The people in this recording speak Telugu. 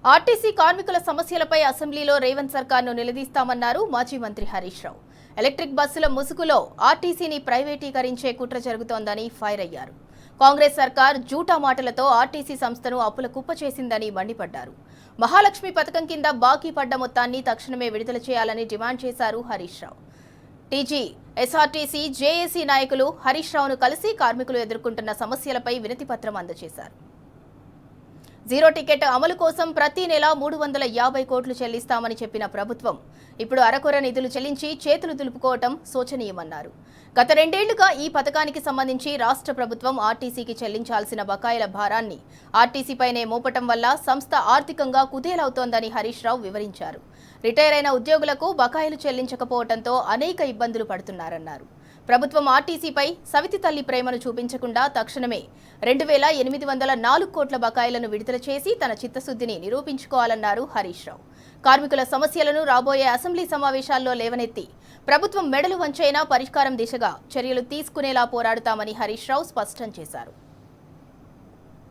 ఆర్టీసీ కార్మికుల సమస్యలపై అసెంబ్లీలో రేవంత్ సర్కార్ను నిలదీస్తామన్నారు మాజీ మంత్రి హరీష్ రావు. ఎలక్ట్రిక్ బస్సుల ముసుగులో ఆర్టీసీని ప్రైవేటీకరించే కుట్ర జరుగుతోందని ఫైర్ అయ్యారు. కాంగ్రెస్ సర్కార్ జూటా మాటలతో ఆర్టీసీ సంస్థను అప్పుల కుప్ప చేసిందని మండిపడ్డారు. మహాలక్ష్మి పథకం కింద బాకీ పడ్డ మొత్తాన్ని తక్షణమే విడుదల చేయాలని డిమాండ్ చేశారు Harish Rao. TG, SRTC, JAC నాయకులు హరీష్ రావును కలిసి కార్మికులు ఎదుర్కొంటున్న సమస్యలపై వినతిపత్రం అందజేశారు. జీరో టికెట్ అమలు కోసం ప్రతి నెల 350 కోట్లు చెల్లిస్తామని చెప్పిన ప్రభుత్వం ఇప్పుడు అరకొర నిధులు చెల్లించి చేతులు దులుపుకోవటం శోచనీయమన్నారు. గత 2 ఏళ్లుగా ఈ పథకానికి సంబంధించి రాష్ట్ర ప్రభుత్వం ఆర్టీసీకి చెల్లించాల్సిన బకాయిల భారాన్ని ఆర్టీసీపైనే మోపటం వల్ల సంస్థ ఆర్థికంగా కుదేలవుతోందని హరీష్ రావు వివరించారు. రిటైర్ అయిన ఉద్యోగులకు బకాయిలు చెల్లించకపోవడంతో అనేక ఇబ్బందులు పడుతున్నారన్నారు. ప్రభుత్వం ఆర్టీసీపై సవితి తల్లి ప్రేమను చూపించకుండా తక్షణమే 2804 కోట్ల బకాయిలను విడుదల చేసి తన చిత్తశుద్ధిని నిరూపించుకోవాలన్నారు హరీష్ రావు. కార్మికుల సమస్యలను రాబోయే అసెంబ్లీ సమావేశాల్లో లేవనెత్తి ప్రభుత్వం మెడలు వంచైనా పరిష్కారం దిశగా చర్యలు తీసుకునేలా పోరాడుతామని హరీష్ రావు స్పష్టం చేశారు.